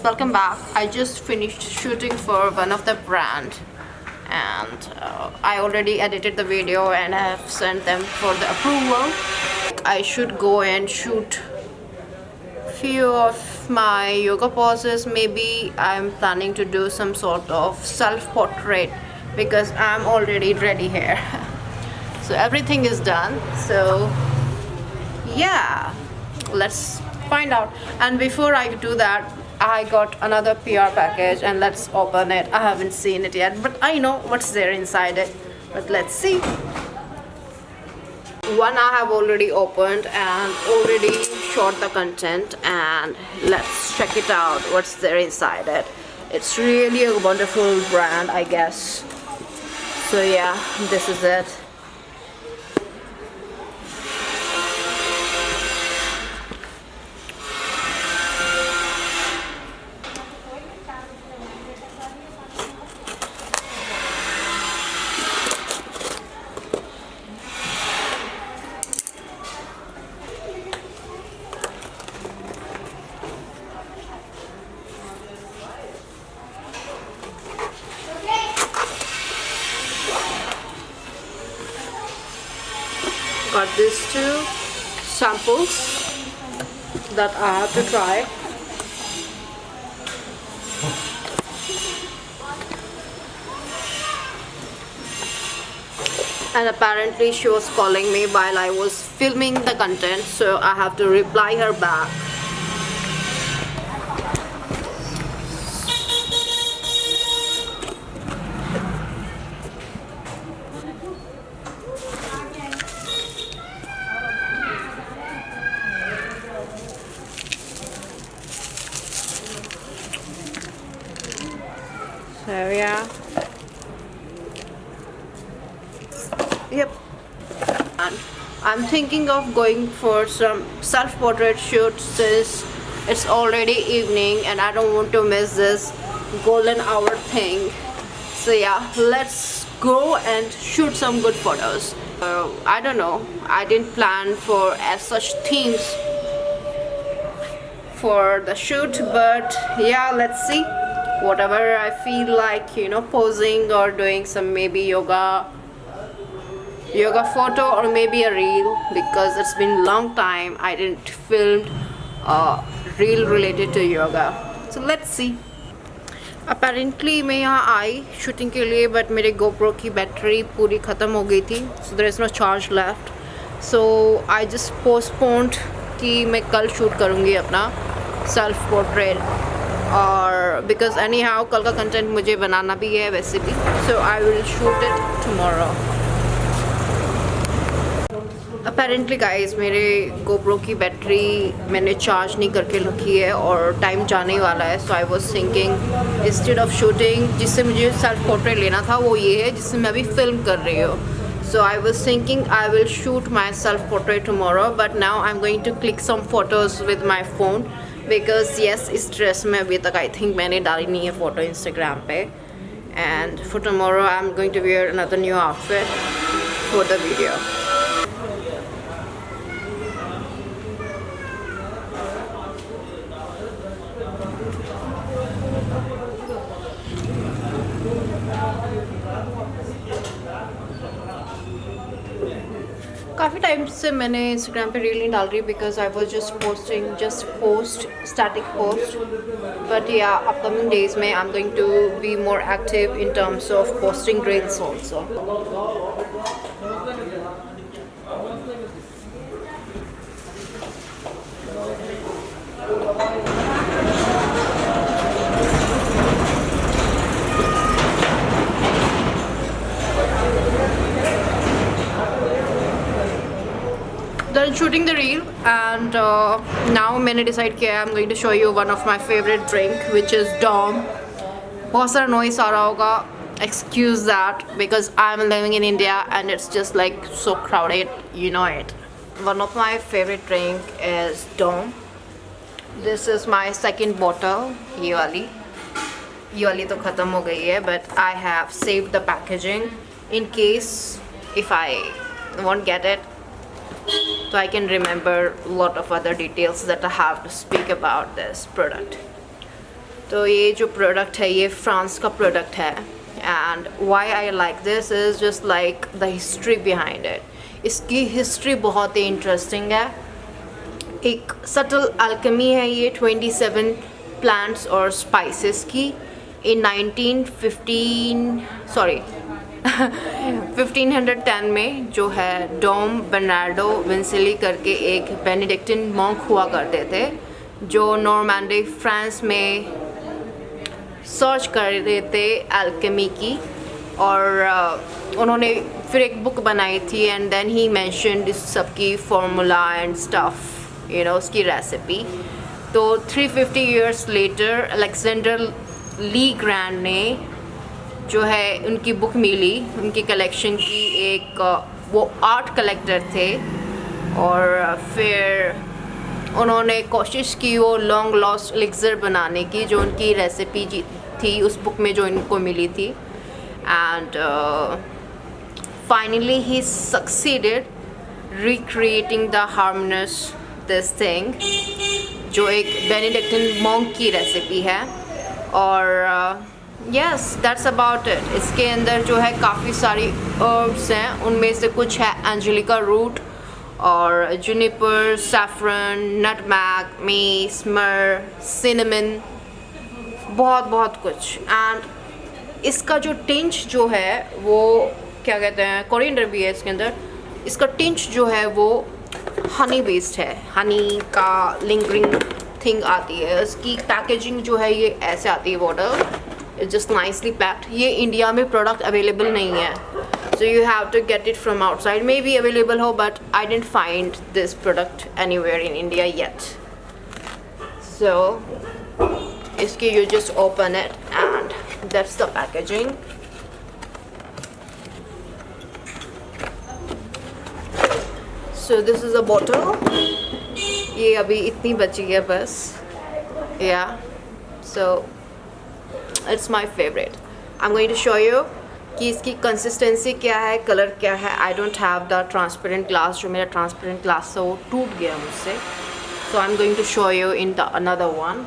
welcome back. I just finished shooting for one of the brand, and I already edited the video and I have sent them for the approval. I should go and shoot few of my yoga poses. Maybe I'm planning to do some sort of self-portrait because I'm already ready here. So everything is done. So yeah, let's find out. And before I do that, I got another PR package and let's open it. I haven't seen it yet, but I know what's there inside it. But let's see. One I have already opened and already shot the content, and let's check it out what's there inside it. It's really a wonderful brand, I guess. So yeah, this is it. Got these two samples that I have to try. And apparently she was calling me while I was filming the content, so I have to reply her back. So yeah. Yep. And I'm thinking of going for some self-portrait shoot since it's already evening and I don't want to miss this golden hour thing. So yeah, let's go and shoot some good photos. I don't know, I didn't plan for as such themes for the shoot, but yeah, let's see. Whatever I feel like, you know, posing or doing some maybe yoga photo or maybe a reel, because it's been a long time I didn't film a reel related to yoga. So let's see. Apparently मैं यहाँ आई shooting के लिए, but मेरे GoPro की battery पूरी ख़त्म हो गई थी, so there is no charge left. So I just postponed कि मैं कल शूट करूँगी अपना सेल्फ पोर्ट्रेट, और because anyhow कल का कंटेंट मुझे बनाना भी है वैसे भी, so I will shoot it tomorrow. Apparently guys, मेरे GoPro की बैटरी मैंने चार्ज नहीं करके रखी है और टाइम जाने वाला है. So I was thinking instead of shooting, जिससे मुझे सेल्फ पोर्ट्रेट लेना था वो ये है जिससे मैं अभी फिल्म कर रही हूँ. So I was thinking I will shoot my self portrait tomorrow, but now I'm going to click some photos with my phone because yes, इस ड्रेस में अभी तक I think मैंने डाली नहीं है फ़ोटो Instagram पे. And for tomorrow I'm going to wear another new outfit for the video. काफ़ी टाइम से मैंने इंस्टाग्राम पे रील नहीं डाल रही because I was just post static post, but yeah upcoming days में I am going to be more active in terms of posting reels also. Done shooting the reel, and now मैंने decide किया I'm going to show you one of my favorite drink, which is Dom. बहुत सारा noise आ रहा होगा, excuse that because I'm living in India and it's just like so crowded, you know it. One of my favorite drink is Dom. This is my second bottle. ये वाली तो ख़त्म हो गई है, but I have saved the packaging in case if I won't get it, so I can remember a lot of other details that I have to speak about this product. तो ये जो प्रोडक्ट है ये France का product है and why I like this is just like the history behind it. इसकी history बहुत ही इंटरेस्टिंग है। एक सटल अल्केमी है ये 27 प्लांट्स और स्पाइसेस की। इन 1510 में जो है डॉम बर्नार्डो विंसेली करके एक बेनेडिक्टिन मॉन्क हुआ करते थे जो नॉर्मैंडी फ्रांस में सर्च कर रहे थे अल्केमी की, और उन्होंने फिर एक बुक बनाई थी एंड देन ही मेंशन्ड इस सब की formula and stuff, you know, उसकी रेसिपी। तो 350 years later Alexander Le Grand ने जो है उनकी बुक मिली, उनकी कलेक्शन की, एक वो आर्ट कलेक्टर थे, और फिर उन्होंने कोशिश की वो लॉन्ग लॉस्ट एलिक्सर बनाने की जो उनकी रेसिपी थी उस बुक में जो इनको मिली थी। And finally he succeeded recreating the harmonious this thing जो एक बेनेडिक्टिन मॉन्क की रेसिपी है। और यस दैट्स अबाउट इट। इसके अंदर जो है काफ़ी सारी हर्ब्स हैं, उनमें से कुछ है एंजेलिका रूट और जुनिपर, सैफरन, नटमैग, मेस, मर, सिनेमन, बहुत कुछ। एंड इसका जो टिंच जो है वो क्या कहते हैं, कोरिएंडर भी है इसके अंदर। इसका टिंच जो है वो हनी बेस्ड है, हनी का लिंगरिंग थिंग आती है। इसकी पैकेजिंग जो है ये ऐसे आती है, bottle it's just nicely packed. ये इंडिया में प्रोडक्ट अवेलेबल नहीं है, so you have to get it from outside. Maybe available ho, but I didn't find this product anywhere in India yet. So iski you just open it and that's the packaging. So this is a bottle. ये अभी इतनी बची है बस। Yeah, so it's my favorite. I'm going to show you कि इसकी consistency क्या है, कलर क्या है। I don't have the transparent glass, जो मेरा ट्रांसपेरेंट ग्लास है वो टूट गया मुझसे। So I am going to show you in the another one.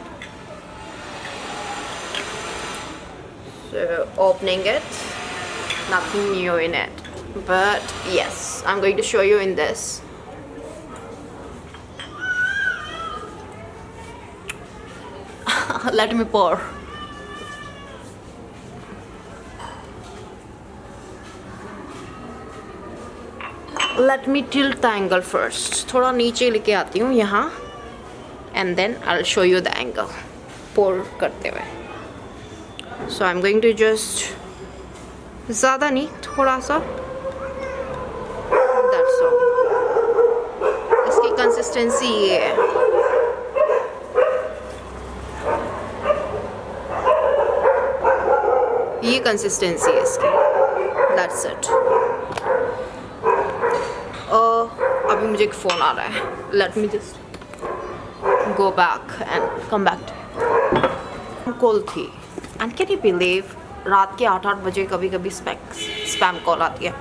So opening it, nothing new in it, but yes, I'm going to show you in this. Let me pour. Let me tilt the angle first. थोड़ा नीचे लेके आती हूँ यहाँ, and then I'll show you the angle. Pour करते हुए. So I'm going to just, ज़्यादा नहीं, थोड़ा सा. That's all. इसकी कंसिस्टेंसी ये है. ये कंसिस्टेंसी है इसकी. That's it. अभी मुझे एक फ़ोन आ रहा है. Let me just go back and come back. Call थी. And can you believe? रात के 8 बजे कभी कभी स्पैम कॉल आती है.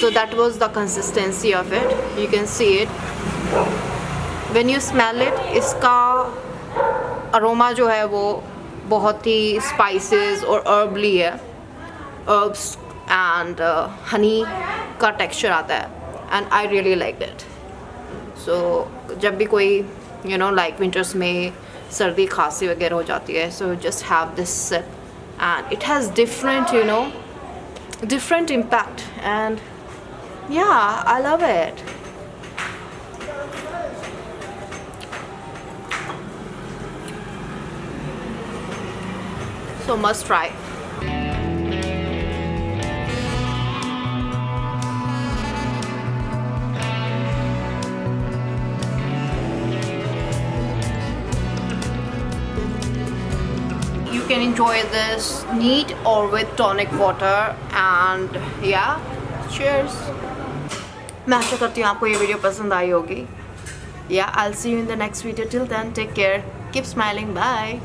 So that was the consistency of it. You can see it. When you smell it, इसका अरोमा जो है वो बहुत ही स्पाइसेस और हर्बली है. Herbs and honey का टेक्सचर आता है. And I really liked it. So जब भी कोई like winters में सर्दी खांसी वगैरह हो जाती है, so just have this sip and it has different different impact, and yeah, I love it. So must try. You can enjoy this neat or with tonic water, and yeah, cheers. मैं आशा करती हूँ आपको ये video पसंद आई होगी. Yeah, I'll see you in the next video. Till then, take care. Keep smiling. Bye.